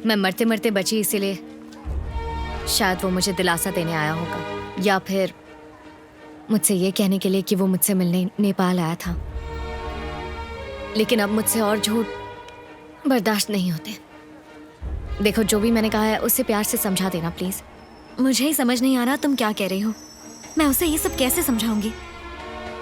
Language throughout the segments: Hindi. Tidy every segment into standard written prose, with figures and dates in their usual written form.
मैं मरते मरते बची इसीलिए शायद वो मुझे दिलासा देने आया होगा, या फिर मुझसे ये कहने के लिए कि वो मुझसे मिलने नेपाल आया था। लेकिन अब मुझसे और झूठ बर्दाश्त नहीं होते। देखो, जो भी मैंने कहा है उसे प्यार से समझा देना प्लीज। मुझे ही समझ नहीं आ रहा तुम क्या कह रही हो। मैं उसे ये सब कैसे समझाऊंगी?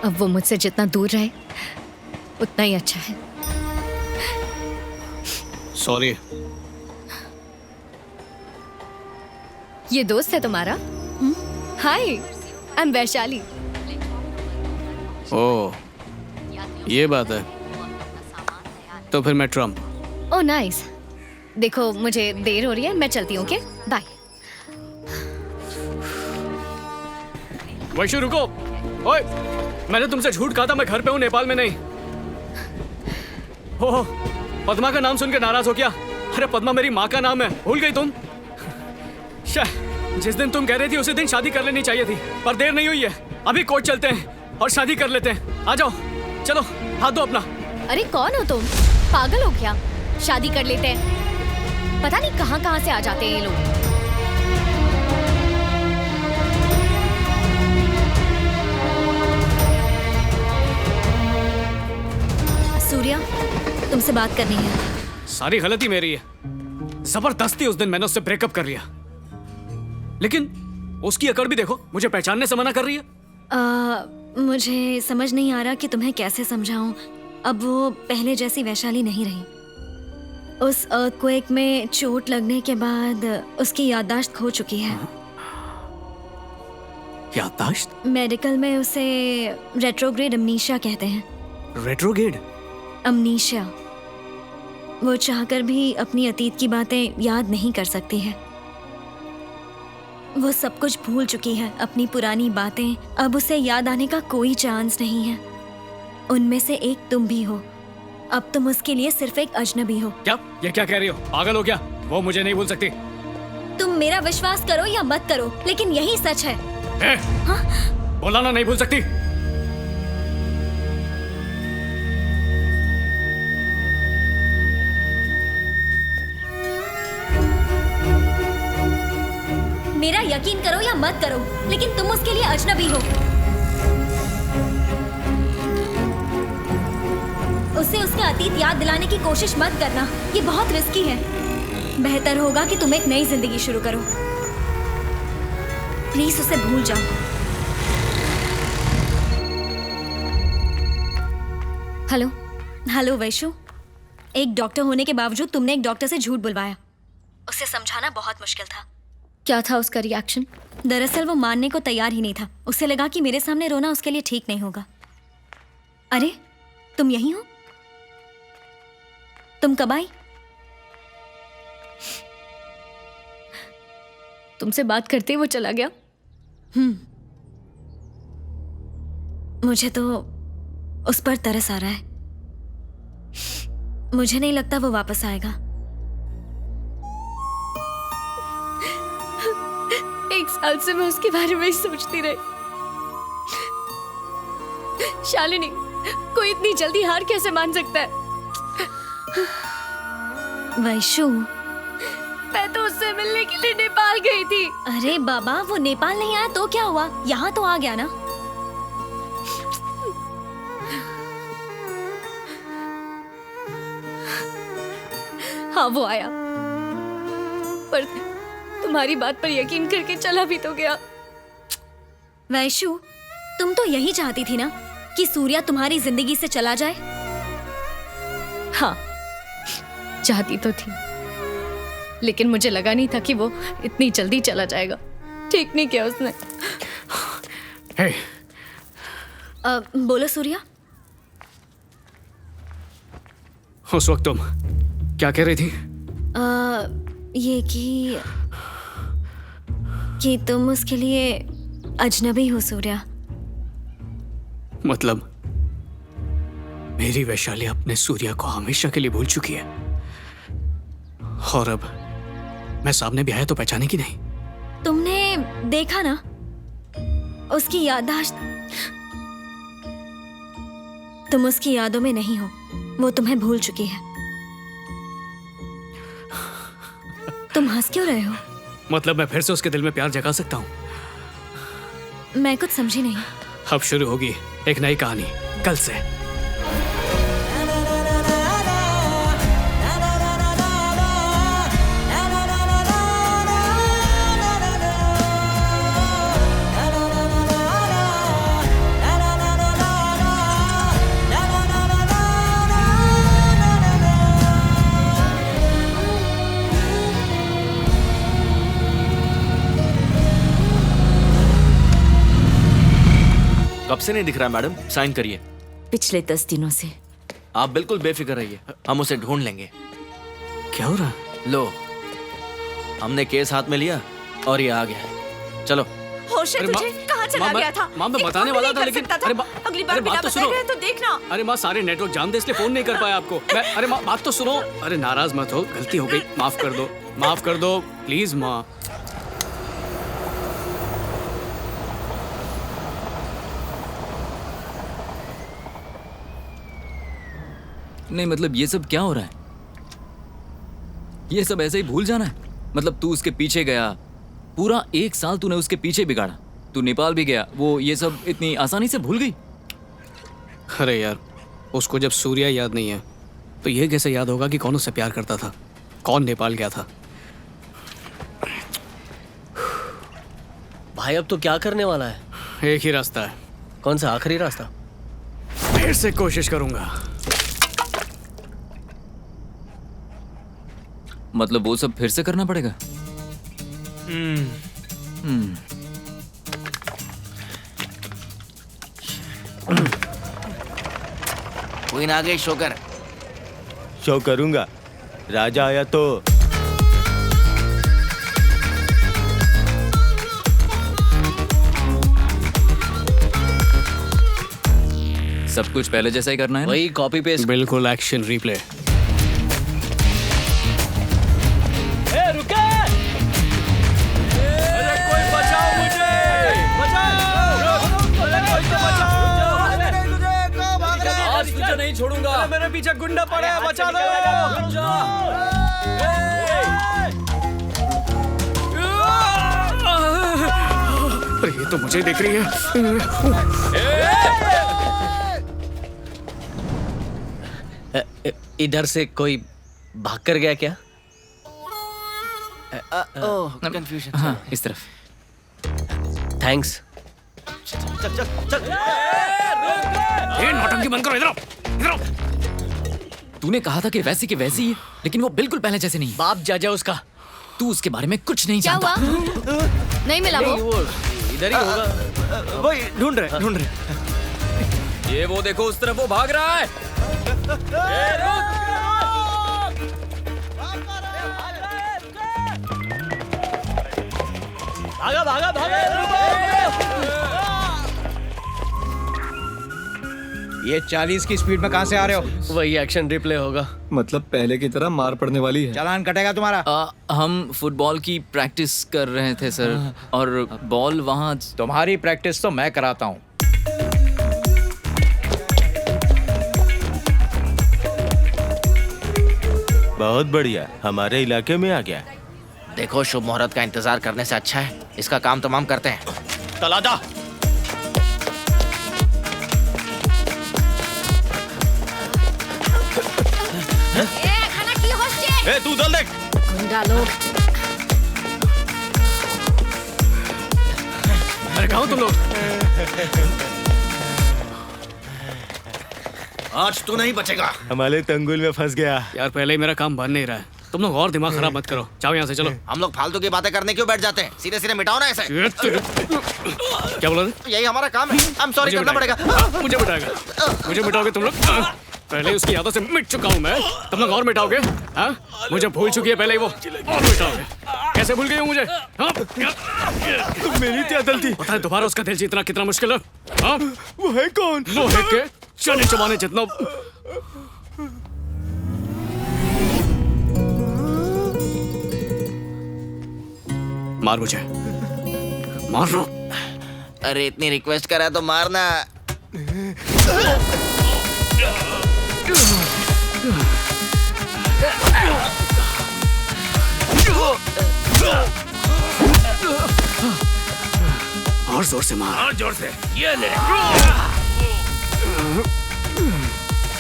अब वो मुझसे जितना दूर रहे उतना ही अच्छा है। सॉरी। ये दोस्त है तुम्हारा? हाय, आई एम वैशाली। ओह, ये बात है। तो फिर मैं ट्रम्प। Oh nice. देखो, मुझे देर हो रही है, मैं चलती हूँ। Okay, bye. वैशु रुको। ओए, मैंने तुमसे झूठ कहा था, मैं घर पे हूँ, नेपाल में नहीं। हो, पद्मा का नाम सुन के नाराज हो क्या? अरे पद्मा मेरी माँ का नाम है, भूल गई तुम? जिस दिन तुम कह रही थी उसी दिन शादी कर लेनी चाहिए थी, पर देर नहीं हुई है। अभी कोर्ट चलते हैं और शादी कर लेते हैं। आ जाओ, चलो, हाथ दो अपना। अरे कौन हो तुम? पागल हो क्या? शादी कर लेते हैं। पता नहीं कहाँ कहाँ से आ जाते हैं ये लोग। सूर्या, तुमसे बात करनी है। सारी गलती मेरी है। जबरदस्ती उस दिन मैंने उससे ब्रेकअप कर लिया, लेकिन उसकी अकड़ भी देखो, मुझे पहचानने से मना कर रही है। मुझे समझ नहीं आ रहा कि तुम्हें कैसे समझाऊं। अब वो पहले जैसी वैशाली नहीं रही। उस अर्थक्वेक में चोट लगने के बाद उसकी याददाश्त खो चुकी है। याददाश्त? मेडिकल में उसे रेट्रोग्रेड अमनीशिया कहते हैं। रेट्रोग्रेड अमनीशिया। वो चाहकर भी अपनी अतीत की बातें याद नहीं कर सकती है। वो सब कुछ भूल चुकी है, अपनी पुरानी बातें। अब उसे याद आने का कोई चांस नहीं है। उनमें से एक तुम भी हो। अब तुम उसके लिए सिर्फ एक अजनबी हो। क्या? ये क्या कह रही हो? पागल हो क्या? वो मुझे नहीं भूल सकती। तुम मेरा विश्वास करो या मत करो, लेकिन यही सच है। हाँ? बोला ना, नहीं भूल सकती। मेरा यकीन करो या मत करो, लेकिन तुम उसके लिए अजनबी हो। उसे उसका अतीत याद दिलाने की कोशिश मत करना, ये बहुत रिस्की है। बेहतर होगा कि तुम एक नई जिंदगी शुरू करो। प्लीज उसे भूल जाओ। हेलो। हेलो वैशु, एक डॉक्टर होने के बावजूद तुमने एक डॉक्टर से झूठ बुलवाया। उसे समझाना बहुत मुश्किल था। क्या था उसका रिएक्शन? दरअसल वो मानने को तैयार ही नहीं था। उसे लगा कि मेरे सामने रोना उसके लिए ठीक नहीं होगा। अरे, तुम यहीं हो? तुम कब आई? तुमसे बात करते ही वो चला गया। मुझे तो उस पर तरस आ रहा है। मुझे नहीं लगता वो वापस आएगा। एक साल से मैं उसके बारे में ही सोचती रही। शालिनी, कोई इतनी जल्दी हार कैसे मान सकता है? वैशु, मैं तो उससे मिलने के लिए नेपाल गई थी। अरे बाबा, वो नेपाल नहीं आया तो क्या हुआ? यहाँ तो आ गया ना। हाँ, वो आया, पर तुम्हारी बात पर यकीन करके चला भी तो गया। वैशु, तुम तो यही चाहती थी ना कि सूर्या तुम्हारी जिंदगी से चला जाए? हाँ, चाहती तो थी, लेकिन मुझे लगा नहीं था कि वो इतनी जल्दी चला जाएगा। ठीक नहीं किया उसने। hey. बोलो सूर्या। उस वक्त तुम क्या कह रही थी? ये कि तुम उसके लिए अजनबी हो सूर्या। मतलब मेरी वैशाली अपने सूर्या को हमेशा के लिए भूल चुकी है, और अब मैं सामने भी आया तो पहचाने की नहीं। तुमने देखा ना, उसकी याददाश्त। तुम उसकी यादों में नहीं हो, वो तुम्हें भूल चुकी है। हंस क्यों रहे हो? मतलब मैं फिर से उसके दिल में प्यार जगा सकता हूँ? मैं कुछ समझी नहीं। अब शुरू होगी एक नई कहानी कल से। कब से नहीं दिख रहा मैडम? साइन करिए। पिछले 10 दिनों से। आप बिल्कुल बेफिक्र रहिए, हम उसे ढूंढ लेंगे। क्या हो रहा है? लो, हमने केस हाथ में लिया और ये आ गया है। चलो। होश है अरे तुझे? कहाँ चला गया था? माँ मैं एक बताने फोन वाला नहीं था कर लेकिन सकता था। अगली बार बिना बात तो बताए सुनो। गए तो देखना। अरे माँ सारे नेटवर्क जाम दे इसलिए फोन नहीं कर पाया आपको मैं। अरे माँ बात तो सुनो। अरे नाराज मत हो, गलती हो गई, माफ कर दो, माफ कर दो प्लीज माँ। नहीं मतलब ये सब क्या हो रहा है? ये सब ऐसे ही भूल जाना है? मतलब तू उसके पीछे गया, पूरा 1 साल तूने उसके पीछे बिगाड़ा, तू नेपाल भी गया, वो ये सब इतनी आसानी से भूल गई? अरे यार, उसको जब सूर्या याद नहीं है तो ये कैसे याद होगा कि कौन उससे प्यार करता था, कौन नेपाल गया था। भाई अब तो क्या करने वाला है? एक ही रास्ता है। कौन सा आखिरी रास्ता? फिर से कोशिश करूंगा। मतलब वो सब फिर से करना पड़ेगा? क्वीन आ गई, शो कर। शो करूंगा। राजा आया तो। सब कुछ पहले जैसा ही करना है ना? वही कॉपी पेस्ट। बिल्कुल एक्शन रिप्ले। नहीं छोड़ूंगा। मेरे पीछे गुंडा पड़ा है, बचा लो। अरे ये तो मुझे देख रही है। इधर से कोई भाग कर गया क्या? ओह, कंफ्यूजन। हाँ, इस तरफ। थैंक्स। ये नौटंकी बंद करो, इधर आओ, इधर आओ। तूने कहा था कि वैसी ही है, लेकिन वो बिल्कुल पहले जैसे नहीं है। बाप जा उसका। तू उसके बारे में कुछ नहीं क्या जानता। हुआ? नहीं मिला वो? वो इधर ही होगा। वही ढूंढ रहे। ये वो देखो, उस तरफ वो भाग रहा है। भागा भागा भागा। ये 40 की स्पीड में कहाँ से आ रहे हो? वही एक्शन रिप्ले होगा। मतलब पहले की तरह मार पड़ने वाली है। चालान कटेगा तुम्हारा। हम फुटबॉल की प्रैक्टिस कर रहे थे सर, और बॉल वहाँ। तुम्हारी प्रैक्टिस तो मैं कराता हूँ। बहुत बढ़िया, हमारे इलाके में आ गया। देखो, शुभ मुहूर्त का इंतजार करने से अच्छा है इसका काम तमाम करते हैं। तलाजा। खाना की होश ए तू उधर देख। गुंडा लोग। अरे कहाँ हो तुम लोग? आज तू नहीं बचेगा। हमारे तंगुल में फंस गया। यार पहले ही मेरा काम बन नहीं रहा है, तुम लोग और दिमाग खराब मत करो। जाओ यहाँ से, चलो। हम लोग फालतू की बातें करने क्यों बैठ जाते हैं? सीधे सीधे मिटाओ ना ऐसे। क्या बोला? यही हमारा काम है। I'm sorry करना पड़ेगा। मुझे मिटाएगा, मुझे मिटाओगे तुम लोग? पहले उसकी यादों से मिट चुका हूँ मैं, तुम लोग और मिटाओगे? हाँ, मुझे भूल चुकी है पहले ही वो, और मिटाओगे? कैसे भूल गई हूँ मुझे? हाँ? मेरी क्या गलती? पता है दोबारा उसका दिल जीतना कितना मुश्किल है? हाँ? वो है कौन? लोहे के चने चबाने जितना। मार मुझे, मारो। अरे इतनी रिक्वेस्ट करा तो मारना। और जोर से मार। और जोर से। ये ले।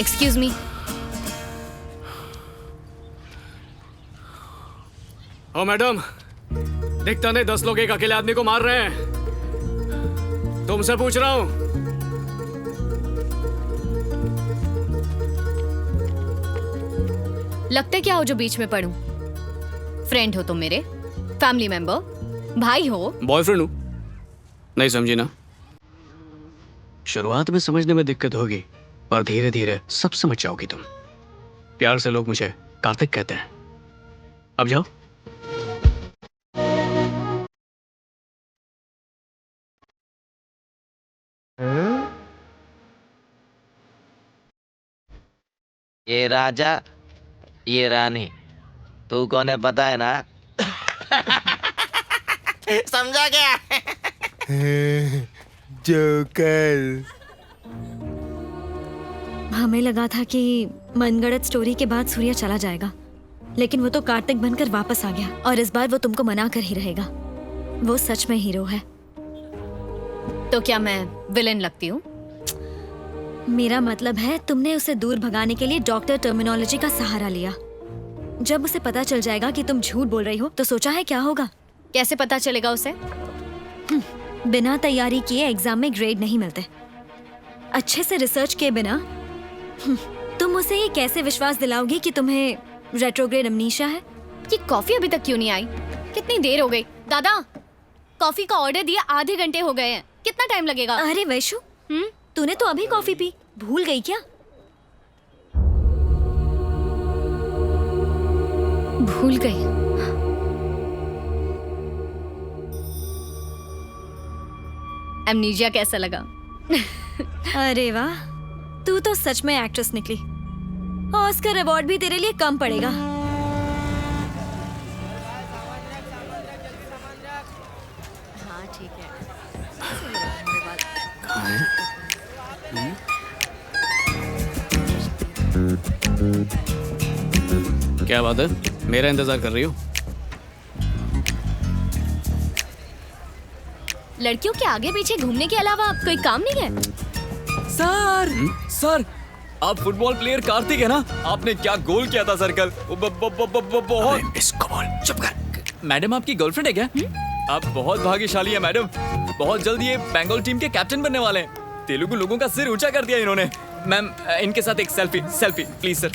Excuse me. ओ मैडम, दिखता नहीं 10 लोग एक अकेले आदमी को मार रहे हैं। तुमसे पूछ रहा हूं। लगते क्या हो जो बीच में पड़ूं? फ्रेंड हो तुम मेरे, फैमिली मेंबर, भाई हो। बॉयफ्रेंड हूं। नहीं समझी ना? शुरुआत में समझने में दिक्कत होगी, पर धीरे धीरे सब समझ जाओगी तुम। प्यार से लोग मुझे कार्तिक कहते हैं। अब जाओ। ये राजा, ये रानी, तू कौन है पता है ना? समझा क्या? जोकर। हमें लगा था कि मनगढ़ंत स्टोरी के बाद सूर्या चला जाएगा, लेकिन वो तो कार्तिक बनकर वापस आ गया और इस बार वो तुमको मना कर ही रहेगा। वो सच में हीरो है। तो क्या मैं विलेन लगती हूँ? मेरा मतलब है तुमने उसे दूर भगाने के लिए डॉक्टर टर्मिनोलॉजी का सहारा लिया। जब उसे पता चल जाएगा कि तुम झूठ बोल रही हो तो सोचा है क्या होगा? कैसे पता चलेगा उसे? बिना तैयारी किए एग्जाम में ग्रेड नहीं मिलते। अच्छे से रिसर्च किए बिना तुम उसे ये कैसे विश्वास दिलाओगी कि तुम्हें रेट्रोग्रेड अमनीशिया है? ये कॉफी अभी तक क्यों नहीं आई? कितनी देर हो गई? दादा, कॉफी का ऑर्डर दिया आधे घंटे हो गए हैं। कितना टाइम लगेगा? अरे वैशु, तूने तो अभी कॉफी पी, भूल गई क्या? भूल गई। एमनीजिया कैसा लगा? अरे वाह, तू तो सच में एक्ट्रेस निकली। ऑस्कर अवार्ड भी तेरे लिए कम पड़ेगा। हाँ ठीक है। क्या बात है? मेरा इंतजार कर रही हो? लड़कियों के आगे पीछे घूमने के अलावा कोई काम नहीं है? सर सर, आप फुटबॉल प्लेयर कार्तिक है ना? आपने क्या गोल किया था सर कल? बहुत। इसको बोल, चुप कर। मैडम आपकी गर्लफ्रेंड है क्या? आप बहुत भाग्यशाली है मैडम। बहुत जल्द ये बंगाल टीम के कैप्टन बनने वाले हैं। तेलुगु लोगों का सिर ऊंचा कर दिया इन्होंने। मैम, इनके साथ एक सेल्फी प्लीज सर।